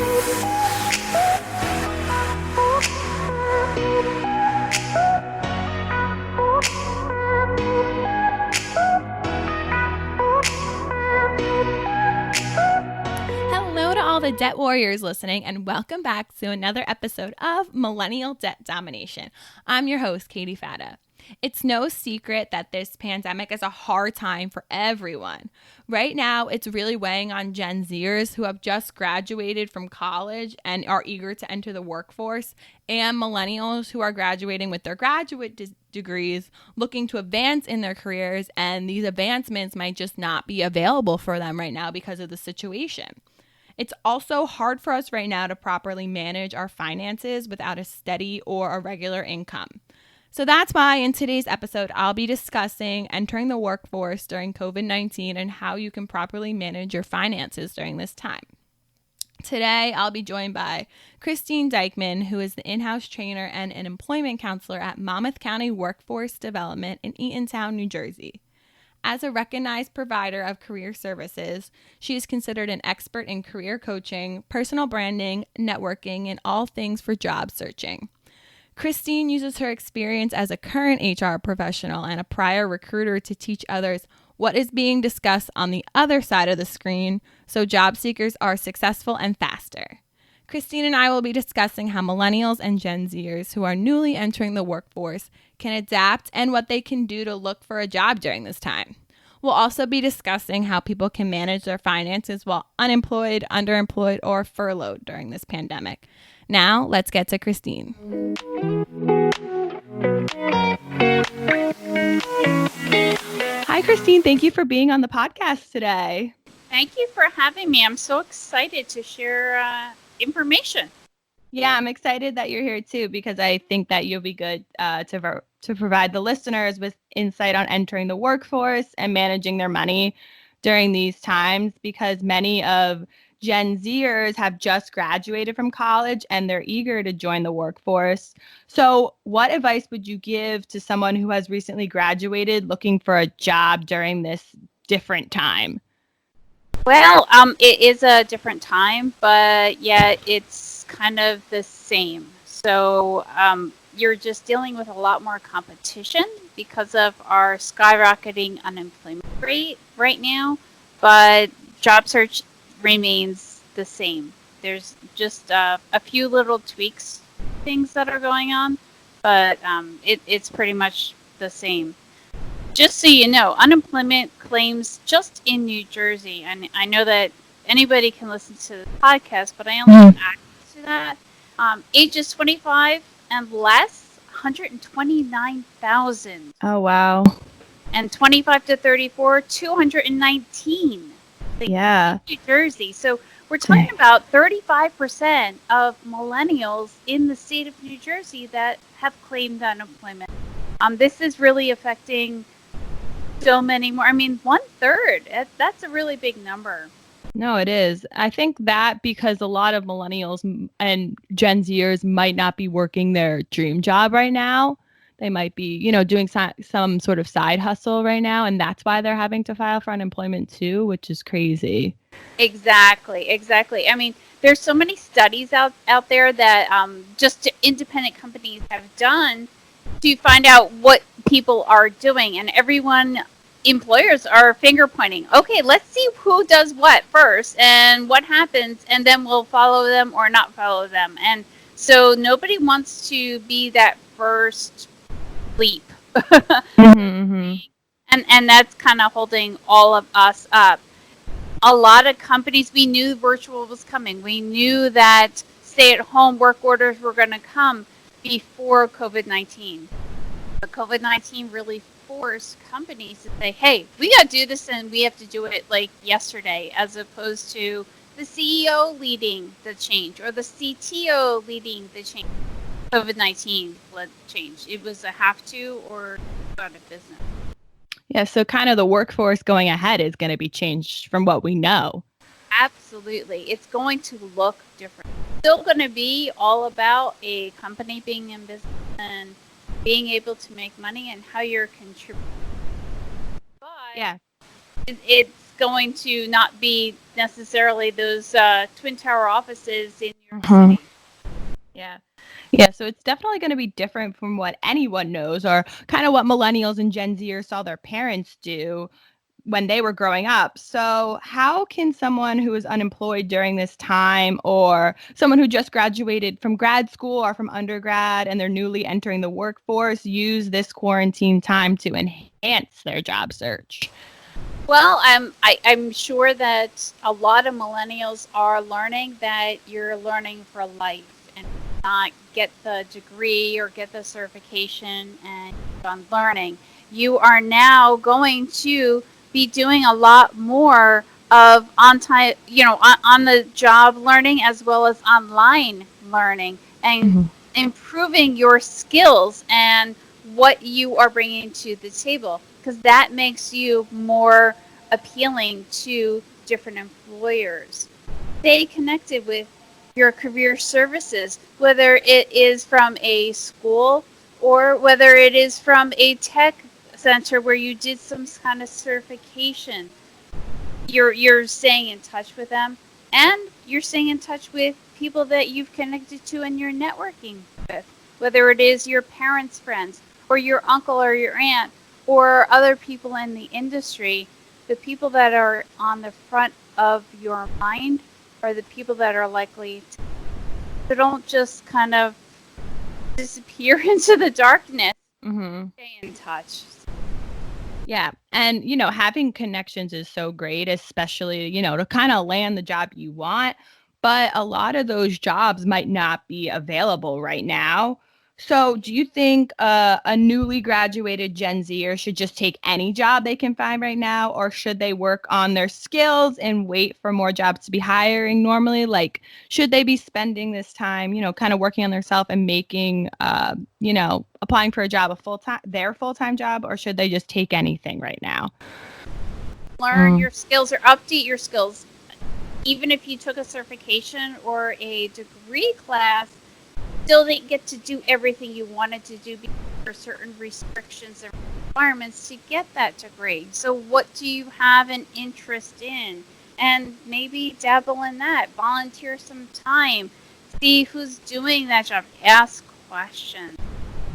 Hello to all the debt warriors listening, and welcome back to another episode of Millennial Debt Domination. I'm your host, Katie Fata. It's no secret that this pandemic is a hard time for everyone. Right now, it's really weighing on Gen Z-ers who have just graduated from college and are eager to enter the workforce, and millennials who are graduating with their graduate degrees, looking to advance in their careers, and these advancements might just not be available for them right now because of the situation. It's also hard for us right now to properly manage our finances without a steady or a regular income. So that's why in today's episode, I'll be discussing entering the workforce during COVID-19 and how you can properly manage your finances during this time. Today, I'll be joined by Christine Dykeman, who is the in-house trainer and an employment counselor at Monmouth Country Workforce Development in Eatontown, New Jersey. As a recognized provider of career services, she is considered an expert in career coaching, personal branding, networking, and all things for job searching. Christine uses her experience as a current HR professional and a prior recruiter to teach others what is being discussed on the other side of the screen so job seekers are successful and faster. Christine and I will be discussing how millennials and Gen Zers who are newly entering the workforce can adapt and what they can do to look for a job during this time. We'll also be discussing how people can manage their finances while unemployed, underemployed, or furloughed during this pandemic. Now, let's get to Christine. Hi, Christine. Thank you for being on the podcast today. Thank you for having me. I'm so excited to share information. Yeah, I'm excited that you're here too, because I think that you'll be good to provide the listeners with insight on entering the workforce and managing their money during these times, because many of Gen Zers have just graduated from college and they're eager to join the workforce. So what advice would you give to someone who has recently graduated looking for a job during this different time? Well, it is a different time, but yet it's kind of the same. So you're just dealing with a lot more competition because of our skyrocketing unemployment rate right now, but job search remains the same. There's just a few little tweaks, things that are going on, but it's pretty much the same. Just so you know, unemployment claims just in New Jersey, and I know that anybody can listen to the podcast, but I only have access to that. Ages 25 and less, 129,000. Oh, wow. And 25 to 34, 219. Yeah. New Jersey. So we're talking about 35% of millennials in the state of New Jersey that have claimed unemployment. This is really affecting so many more. I mean, 1/3. That's a really big number. No, it is. I think that because a lot of millennials and Gen Zers might not be working their dream job right now. They might be, doing some sort of side hustle right now. And that's why they're having to file for unemployment too, which is crazy. Exactly. I mean, there's so many studies out there that just independent companies have done to find out what people are doing. And employers are finger pointing. Okay, let's see who does what first and what happens, and then we'll follow them or not follow them. And so nobody wants to be that first leap. And that's kind of holding all of us up. A lot of companies, we knew virtual was coming. We knew that stay-at-home work orders were going to come before COVID-19. But COVID-19 really forced companies to say, hey, we got to do this and we have to do it like yesterday, as opposed to the CEO leading the change or the CTO leading the change. COVID-19 led change. It was a have to or out of business. Yeah, so kind of the workforce going ahead is going to be changed from what we know. Absolutely. It's going to look different. It's still going to be all about a company being in business and being able to make money and how you're contributing. But yeah, it's going to not be necessarily those Twin Tower offices in New York Mhm. City. Yeah. Yeah, so it's definitely going to be different from what anyone knows or kind of what millennials and Gen Zers saw their parents do when they were growing up. So, how can someone who is unemployed during this time or someone who just graduated from grad school or from undergrad and they're newly entering the workforce use this quarantine time to enhance their job search? Well, I'm sure that a lot of millennials are learning that you're learning for life and not get the degree or get the certification and keep on learning. You are now going to be doing a lot more of on time, on the job learning as well as online learning and Mhm. improving your skills and what you are bringing to the table because that makes you more appealing to different employers. Stay connected with your career services, whether it is from a school or whether it is from a tech center where you did some kind of certification. You're staying in touch with them, and you're staying in touch with people that you've connected to and you're networking with, whether it is your parents' friends or your uncle or your aunt or other people in the industry. The people that are on the front of your mind are the people that are likely to, so don't just kind of disappear into the darkness. Mhm. Stay in touch. Yeah. And, having connections is so great, especially, to kind of land the job you want. But a lot of those jobs might not be available right now. So, do you think a newly graduated Gen Zer should just take any job they can find right now, or should they work on their skills and wait for more jobs to be hiring normally? Like, should they be spending this time, kind of working on themselves and making, applying for a job, their full-time job, or should they just take anything right now? Learn Mm. your skills or update your skills. Even if you took a certification or a degree class, still didn't get to do everything you wanted to do because there are certain restrictions and requirements to get that degree. So, what do you have an interest in? And maybe dabble in that, volunteer some time, see who's doing that job, ask questions.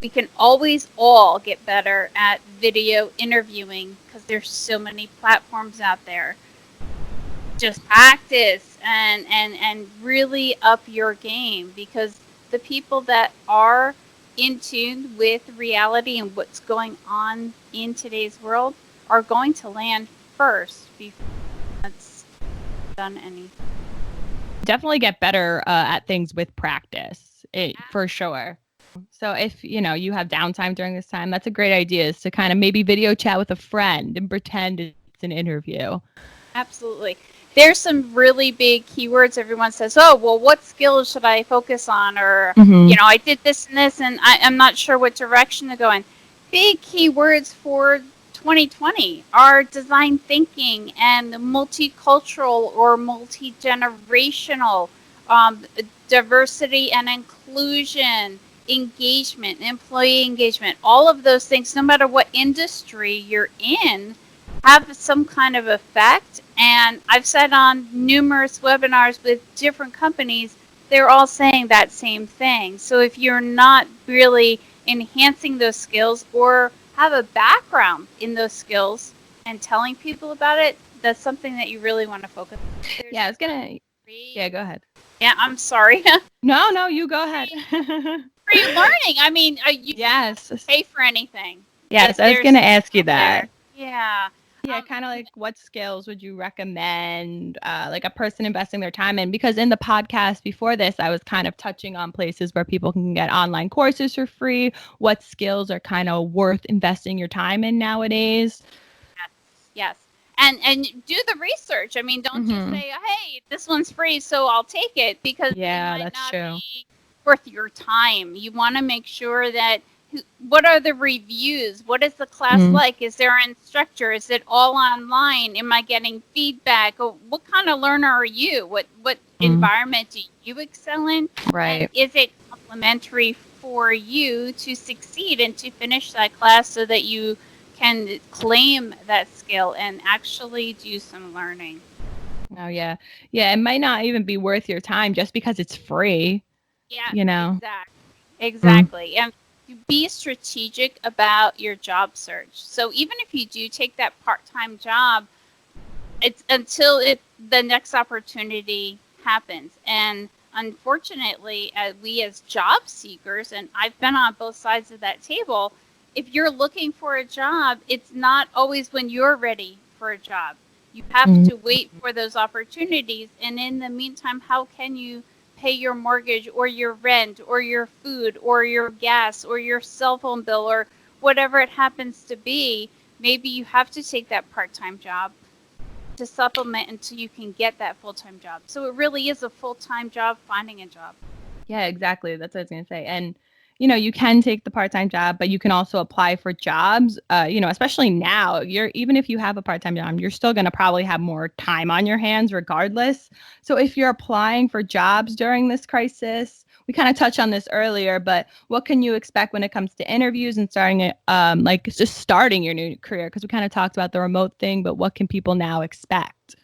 We can always all get better at video interviewing because there's so many platforms out there. Just practice and really up your game because the people that are in tune with reality and what's going on in today's world are going to land first before it's done anything. Definitely get better at things with practice, for sure. So if you have downtime during this time, that's a great idea is to kind of maybe video chat with a friend and pretend it's an interview. Absolutely. There's some really big keywords. Everyone says, oh, well, what skills should I focus on? Or, Hmm. I did this and this, and I'm not sure what direction to go in. Big keywords for 2020 are design thinking and multicultural or multi-generational, diversity and inclusion, engagement, employee engagement, all of those things, no matter what industry you're in, have some kind of effect. And I've said on numerous webinars with different companies, they're all saying that same thing. So if you're not really enhancing those skills or have a background in those skills and telling people about it, that's something that you really want to focus on. There's Yeah, I was gonna. free, Yeah, go ahead. yeah, I'm sorry. No, no, you go ahead. free, free learning. I mean, you don't have Yes, to pay for anything. yes, I was There's gonna ask you out there. that. Yeah. Yeah, Um, kind of like what skills would you recommend, like a person investing their time in? Because in the podcast before this, I was kind of touching on places where people can get online courses for free. What skills are kind of worth investing your time in nowadays? Yes, yes. And do the research. I mean, don't just Hmm. say, "Hey, this one's free, so I'll take it," because it Yeah, might that's not true. be worth your time. You want to make sure that what are the reviews? What is the class Mm. like? Is there an instructor? Is it all online? Am I getting feedback? Or what kind of learner are you? What Mm. environment do you excel in? And Right. is it complementary for you to succeed and to finish that class so that you can claim that skill and actually do some learning. Oh, yeah. Yeah, it might not even be worth your time just because it's free, Yeah, you know? exactly. And be strategic about your job search. So even if you do take that part-time job, it's until the next opportunity happens. And unfortunately, we as job seekers, and I've been on both sides of that table, if you're looking for a job, it's not always when you're ready for a job. You have to wait for those opportunities. And in the meantime, how can you pay your mortgage or your rent or your food or your gas or your cell phone bill or whatever it happens to be? Maybe you have to take that part-time job to supplement until you can get that full-time job. So it really is a full-time job finding a job. Yeah, exactly. That's what I was going to say. And, you know, you can take the part-time job, but you can also apply for jobs, you know, especially now. Even if you have a part-time job, you're still going to probably have more time on your hands regardless. So if you're applying for jobs during this crisis, we kind of touched on this earlier, but what can you expect when it comes to interviews and starting it, like just starting your new career? Because we kind of talked about the remote thing, but what can people now expect?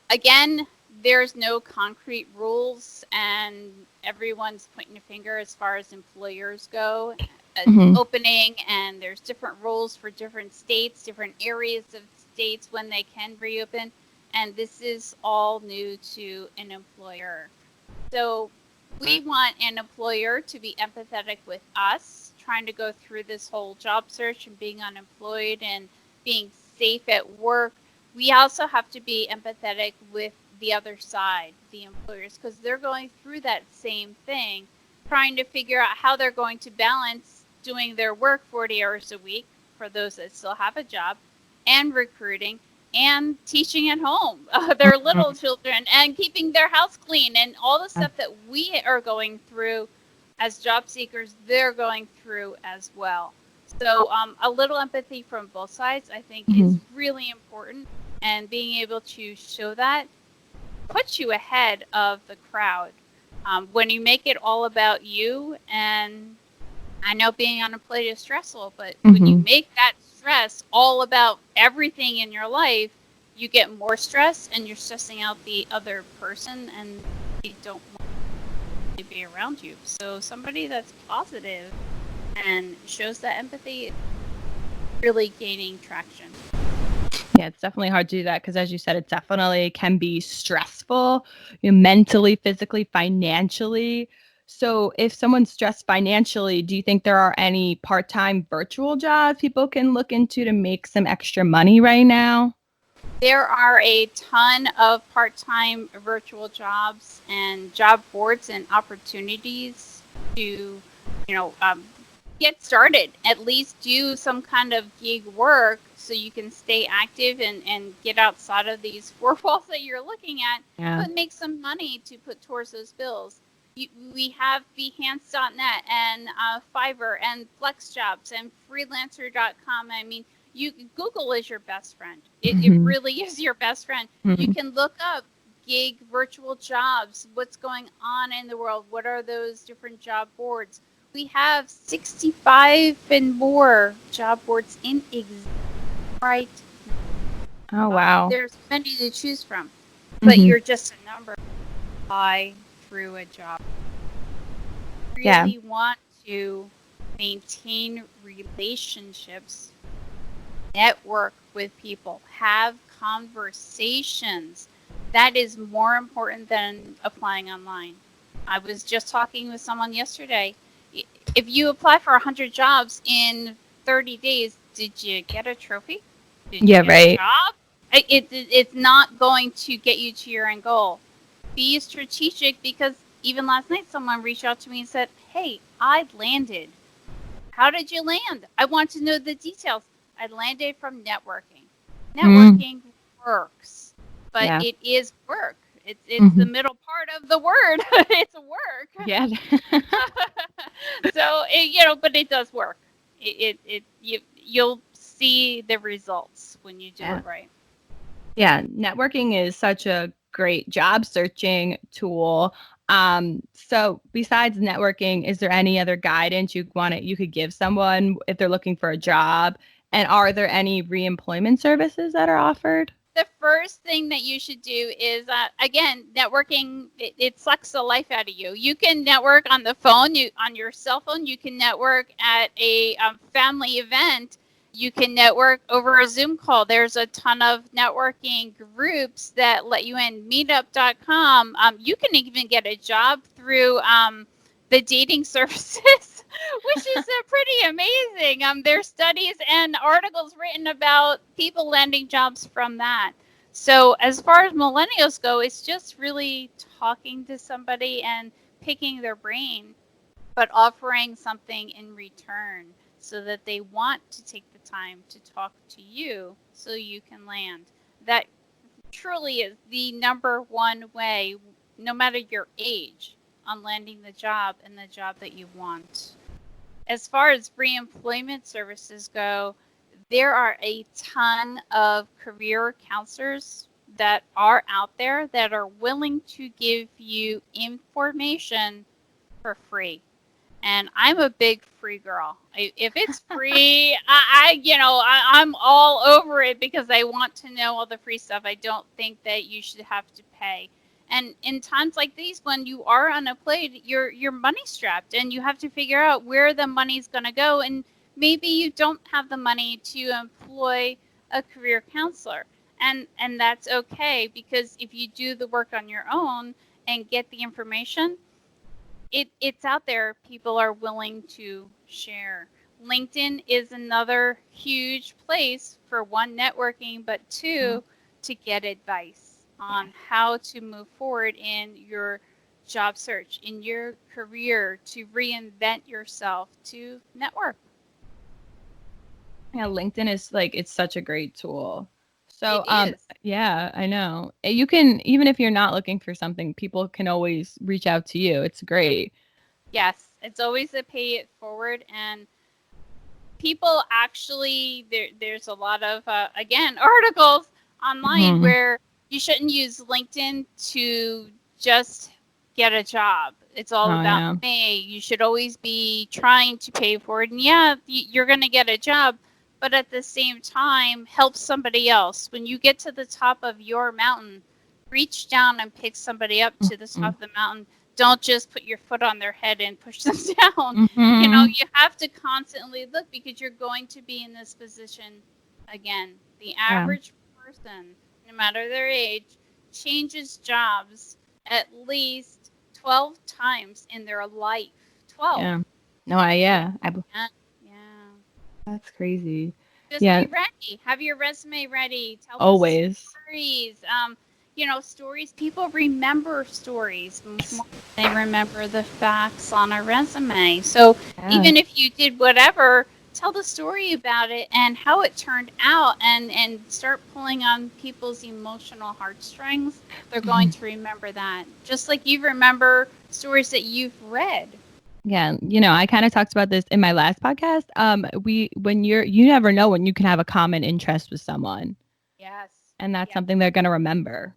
Again, there's no concrete rules, and everyone's pointing a finger as far as employers go. Opening, and there's different rules for different states, different areas of states when they can reopen, and this is all new to an employer. So we want an employer to be empathetic with us, trying to go through this whole job search and being unemployed and being safe at work. We also have to be empathetic with the other side, the employers, because they're going through that same thing, trying to figure out how they're going to balance doing their work 40 hours a week for those that still have a job and recruiting and teaching at home, their little children, and keeping their house clean, and all the stuff that we are going through as job seekers, they're going through as well. So a little empathy from both sides, I think, is really important, and being able to show that puts you ahead of the crowd. When you make it all about you, and I know being unemployed is stressful, but when you make that stress all about everything in your life, you get more stress, and you're stressing out the other person, and they don't want to be around you. So somebody that's positive and shows that empathy is really gaining traction. Yeah, it's definitely hard to do that because, as you said, it definitely can be stressful, you know, mentally, physically, financially. So if someone's stressed financially, do you think there are any part-time virtual jobs people can look into to make some extra money right now? There are a ton of part-time virtual jobs and job boards and opportunities to, get started. At least do some kind of gig work so you can stay active and get outside of these four walls that you're looking at, but make some money to put towards those bills. We have Behance.net and Fiverr and FlexJobs and Freelancer.com. I mean, Google is your best friend. It really is your best friend. You can look up gig virtual jobs, what's going on in the world, what are those different job boards. We have 65 and more job boards in existence right now. Oh, wow. There's many to choose from, but you're just a number apply through a job. Really want to maintain relationships, network with people, have conversations. That is more important than applying online. I was just talking with someone yesterday. If you apply for 100 jobs in 30 days, did you get a trophy? Did you get a job? It's not going to get you to your end goal. Be strategic, because even last night someone reached out to me and said, hey, I landed. How did you land? I want to know the details. I landed from networking. Networking works, but it is work. It's the middle part of the word. It's a work. Yeah. So but it does work. You'll see the results when you do it right. Yeah, networking is such a great job searching tool. So besides networking, is there any other guidance you could give someone if they're looking for a job? And are there any reemployment services that are offered? The first thing that you should do is, again, networking. It sucks the life out of you. You can network on the phone, on your cell phone. You can network at a family event. You can network over a Zoom call. There's a ton of networking groups that let you in. Meetup.com. You can even get a job through the dating services, which is pretty amazing. There's studies and articles written about people landing jobs from that. So as far as millennials go, it's just really talking to somebody and picking their brain, but offering something in return so that they want to take the time to talk to you so you can land. That truly is the number one way, no matter your age, on landing the job and the job that you want. As far as reemployment services go, there are a ton of career counselors that are out there that are willing to give you information for free. And I'm a big free girl. If it's free, I'm all over it because I want to know all the free stuff. I don't think that you should have to pay. And in times like these, when you are unemployed, you're money strapped, and you have to figure out where the money's going to go. And maybe you don't have the money to employ a career counselor, and that's okay, because if you do the work on your own and get the information, it's out there. People are willing to share. LinkedIn is another huge place for one, networking, but two, to get advice on how to move forward in your job search, in your career, to reinvent yourself, to network. Yeah, LinkedIn is it's such a great tool. So, It is. yeah, I know. You can, even if you're not looking for something, people can always reach out to you. It's great. Yes, it's always a pay it forward. And people actually, there's a lot of, again, articles online where you shouldn't use LinkedIn to just get a job. It's all about me. You should always be trying to pay for it. And yeah, you're going to get a job, but at the same time, help somebody else. When you get to the top of your mountain, reach down and pick somebody up to the top of the mountain. Don't just put your foot on their head and push them down. You have to constantly look, because you're going to be in this position again. The average person, no matter their age, changes jobs at least 12 times in their life. 12. Yeah. No, yeah. That's crazy. Just be ready. Have your resume ready. Tell always stories. Stories. People remember stories more than they remember the facts on a resume. So even if you did whatever, tell the story about it and how it turned out, and start pulling on people's emotional heartstrings. They're going to remember that. Just like you remember stories that you've read. Yeah, I kind of talked about this in my last podcast. You never know when you can have a common interest with someone. Yes. And that's something they're going to remember.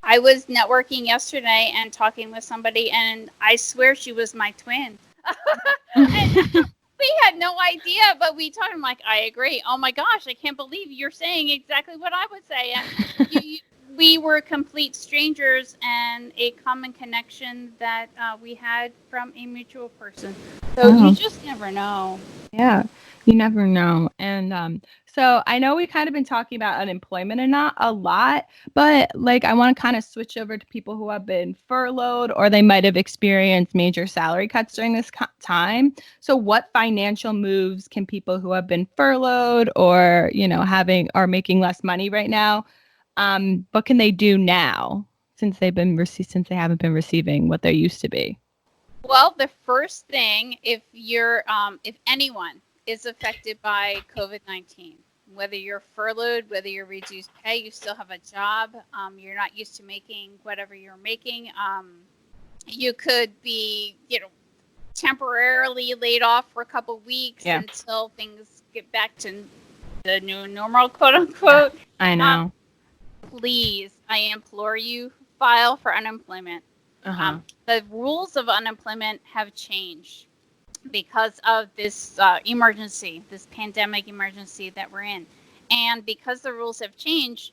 I was networking yesterday and talking with somebody, and I swear she was my twin. We had no idea, but we talked. I'm like, I agree. Oh my gosh, I can't believe you're saying exactly what I would say. And we were complete strangers, and a common connection that we had from a mutual person. So you just never know. Yeah, you never know. And so I know we kind of been talking about unemployment and not a lot, but I want to kind of switch over to people who have been furloughed, or they might have experienced major salary cuts during this time. So what financial moves can people who have been furloughed, or are making less money right now, what can they do now since they haven't been receiving what they used to be? Well, the first thing, if anyone is affected by COVID-19, whether you're furloughed, whether you're reduced pay, you still have a job, you're not used to making whatever you're making, you could be, temporarily laid off for a couple weeks until things get back to the new normal, quote unquote. I know. Please, I implore you, file for unemployment. Uh-huh. The rules of unemployment have changed because of this emergency, this pandemic emergency that we're in. And because the rules have changed,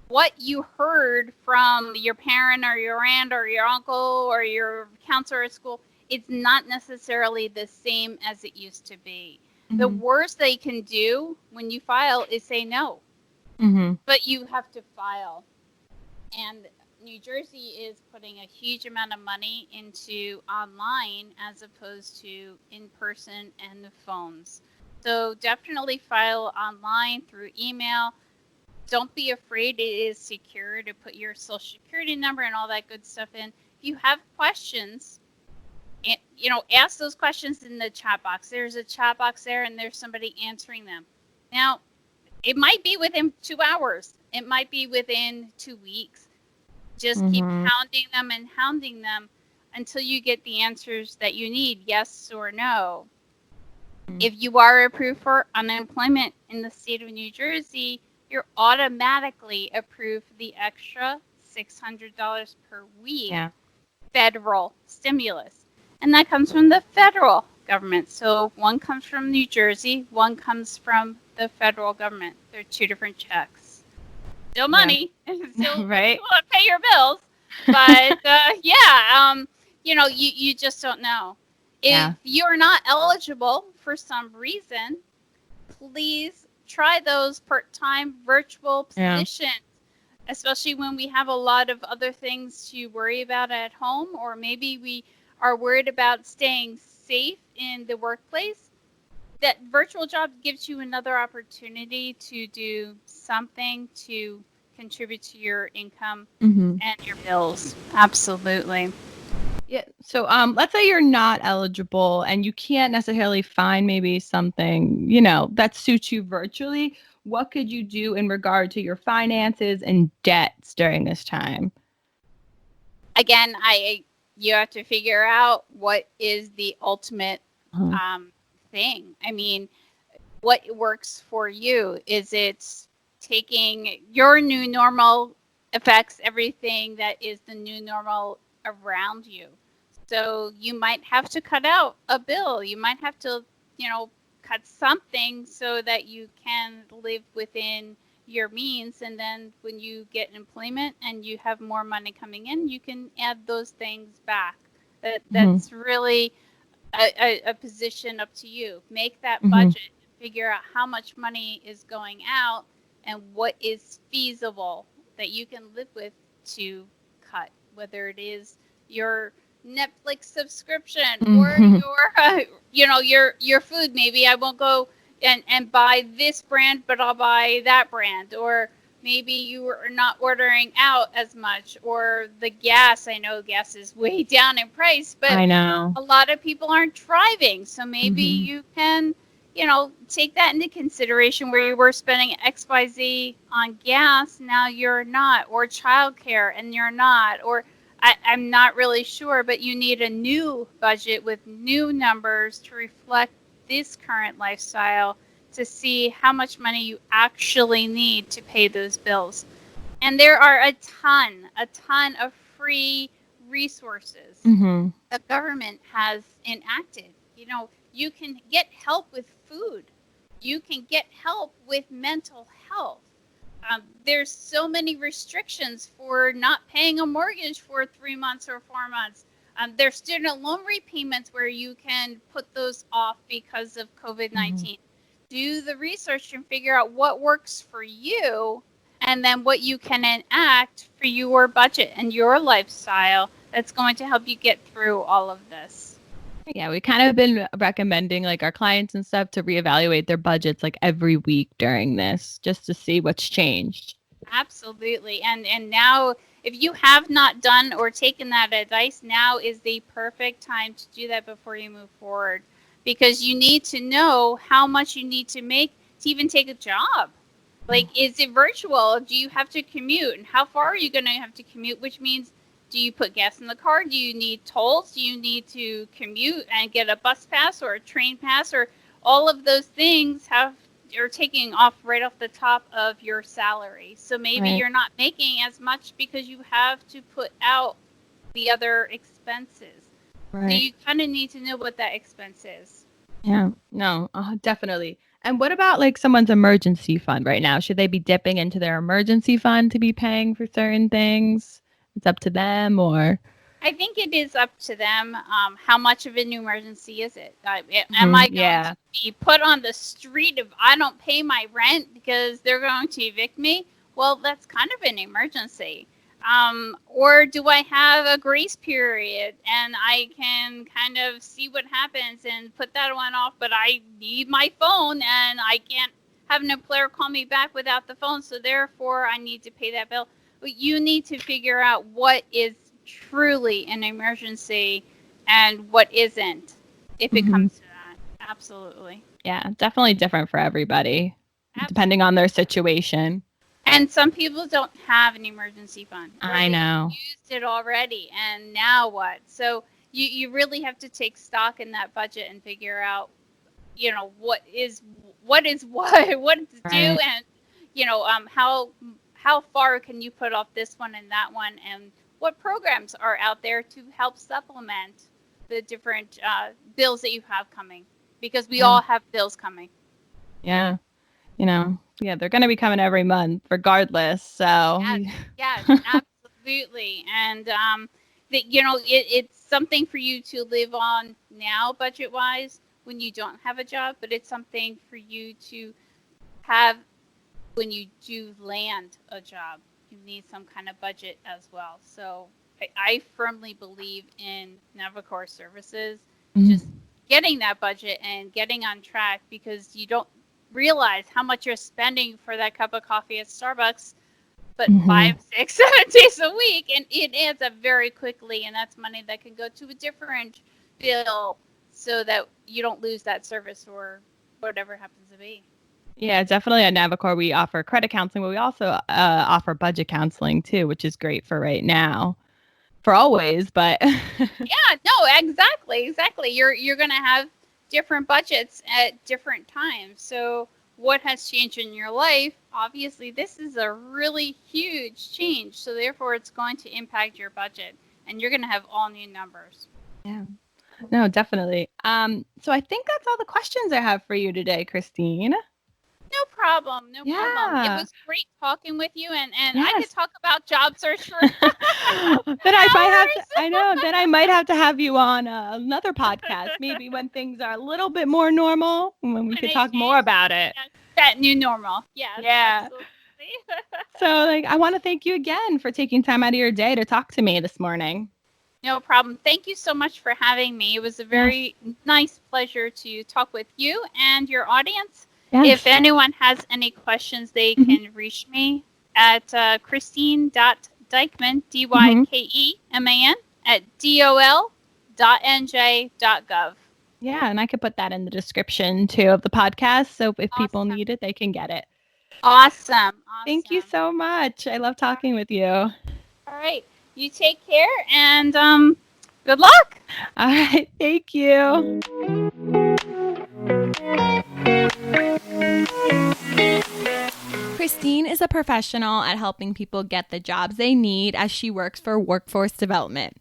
what you heard from your parent or your aunt or your uncle or your counselor at school, it's not necessarily the same as it used to be. The worst they can do when you file is say no, but you have to file. And New Jersey is putting a huge amount of money into online as opposed to in person and the phones. So definitely file online through email. Don't be afraid, it is secure to put your social security number and all that good stuff in. If you have questions, ask those questions in the chat box. There's a chat box there and there's somebody answering them. Now, it might be within 2 hours. It might be within 2 weeks. Just keep hounding them until you get the answers that you need, yes or no. If you are approved for unemployment in the state of New Jersey, you're automatically approved for the extra $600 per week federal stimulus. And that comes from the federal government. So one comes from New Jersey, one comes from the federal government. They're two different checks. Still money, still right. You want to pay your bills, but you just don't know. If you're not eligible for some reason, please try those part-time virtual positions, especially when we have a lot of other things to worry about at home, or maybe we are worried about staying safe in the workplace. That virtual job gives you another opportunity to do something to contribute to your income and your bills. Absolutely. Yeah. So let's say you're not eligible and you can't necessarily find maybe something, that suits you virtually. What could you do in regard to your finances and debts during this time? Again, you have to figure out what is the ultimate thing. I mean, what works for you? Is it taking your new normal affects everything that is the new normal around you? So you might have to cut out a bill. You might have to, cut something so that you can live within your means. And then when you get employment and you have more money coming in, you can add those things back. That's really a position up to you. Make that budget, figure out how much money is going out and what is feasible that you can live with to cut, whether it is your Netflix subscription or your food. Maybe I won't go and buy this brand, but I'll buy that brand. Or maybe you are not ordering out as much, or the gas. I know gas is way down in price, but I know a lot of people aren't driving. So maybe you can, take that into consideration where you were spending XYZ on gas. Now you're not, or childcare and you're not, or I'm not really sure, but you need a new budget with new numbers to reflect this current lifestyle to see how much money you actually need to pay those bills. And there are a ton of free resources the government has enacted. You can get help with food. You can get help with mental health. There's so many restrictions for not paying a mortgage for 3 months or 4 months. There's student loan repayments where you can put those off because of COVID-19. Do the research and figure out what works for you, and then what you can enact for your budget and your lifestyle that's going to help you get through all of this. Yeah, we kind of been recommending our clients and stuff to reevaluate their budgets every week during this, just to see what's changed. Absolutely. And now, if you have not done or taken that advice, now is the perfect time to do that before you move forward, because you need to know how much you need to make to even take a job. Is it virtual? Do you have to commute? And how far are you going to have to commute? Which means, do you put gas in the car? Do you need tolls? Do you need to commute and get a bus pass or a train pass? Or all of those things you're taking off right off the top of your salary. So maybe you're not making as much because you have to put out the other expenses. Right. So you kind of need to know what that expense is. Yeah, no, definitely. And what about like someone's emergency fund right now? Should they be dipping into their emergency fund to be paying for certain things? It's up to them, or I think it is up to them. How much of an emergency is it? Am I going to be put on the street if I don't pay my rent because they're going to evict me? Well, that's kind of an emergency. Or do I have a grace period and I can kind of see what happens and put that one off, but I need my phone and I can't have an employer call me back without the phone, so therefore I need to pay that bill. But you need to figure out what is truly an emergency and what isn't, if it comes to that. Absolutely. Yeah, definitely different for everybody, depending on their situation. And some people don't have an emergency fund. I know. Used it already, and now what? So you really have to take stock in that budget and figure out, what is what to do, and how far can you put off this one and that one, and what programs are out there to help supplement the different bills that you have coming, because we all have bills coming. Yeah. They're going to be coming every month regardless. So yes, absolutely. And it's something for you to live on now, budget wise, when you don't have a job, but it's something for you to have when you do land a job. You need some kind of budget as well. So I firmly believe in Navicore services, just getting that budget and getting on track, because you don't realize how much you're spending for that cup of coffee at Starbucks, but 5, 6, 7 days a week, and it adds up very quickly, and that's money that can go to a different bill so that you don't lose that service or whatever happens to be. Yeah, definitely at Navicore we offer credit counseling, but we also offer budget counseling too, which is great for right now. For always, but yeah, no, exactly. You're going to have different budgets at different times. So what has changed in your life? Obviously, this is a really huge change. So therefore, it's going to impact your budget, and you're going to have all new numbers. Yeah. No, definitely. So I think that's all the questions I have for you today, Christine. No problem. It was great talking with you, and I could talk about job search for then I might have to have you on another podcast, maybe when things are a little bit more normal, when we could talk more about it. That new normal. Yeah. Absolutely. So I want to thank you again for taking time out of your day to talk to me this morning. No problem. Thank you so much for having me. It was a very nice pleasure to talk with you and your audience. Yes. If anyone has any questions, they can reach me at Christine.Dykeman, Dykeman, at dol.nj.gov. Yeah, and I could put that in the description, too, of the podcast. So if people need it, they can get it. Awesome. Thank you so much. I love talking with you. All right. You take care, and good luck. All right. Thank you. Christine is a professional at helping people get the jobs they need as she works for Workforce Development.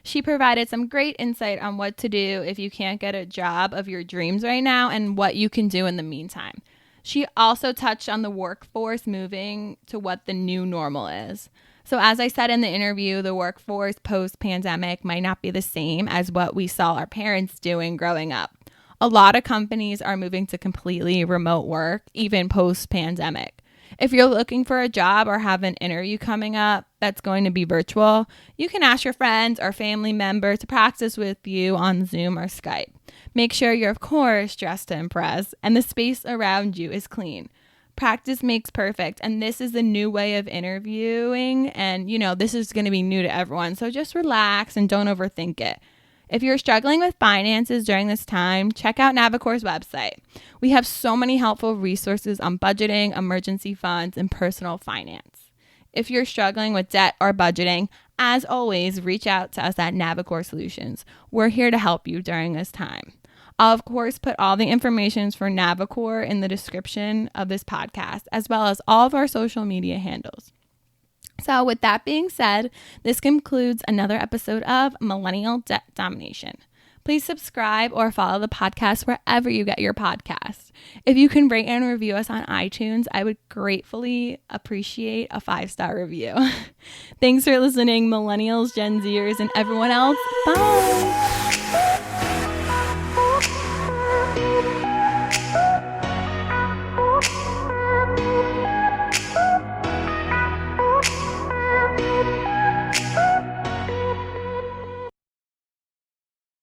She provided some great insight on what to do if you can't get a job of your dreams right now and what you can do in the meantime. She also touched on the workforce moving to what the new normal is. So as I said in the interview, the workforce post-pandemic might not be the same as what we saw our parents doing growing up. A lot of companies are moving to completely remote work, even post-pandemic. If you're looking for a job or have an interview coming up that's going to be virtual, you can ask your friends or family member to practice with you on Zoom or Skype. Make sure you're, of course, dressed to impress and the space around you is clean. Practice makes perfect, and this is a new way of interviewing, and this is going to be new to everyone, so just relax and don't overthink it. If you're struggling with finances during this time, check out Navicore's website. We have so many helpful resources on budgeting, emergency funds, and personal finance. If you're struggling with debt or budgeting, as always, reach out to us at Navicore Solutions. We're here to help you during this time. I'll, of course, put all the information for Navicore in the description of this podcast, as well as all of our social media handles. So with that being said, this concludes another episode of Millennial Debt Domination. Please subscribe or follow the podcast wherever you get your podcasts. If you can rate and review us on iTunes, I would gratefully appreciate a 5-star review. Thanks for listening, Millennials, Gen Zers, and everyone else. Bye!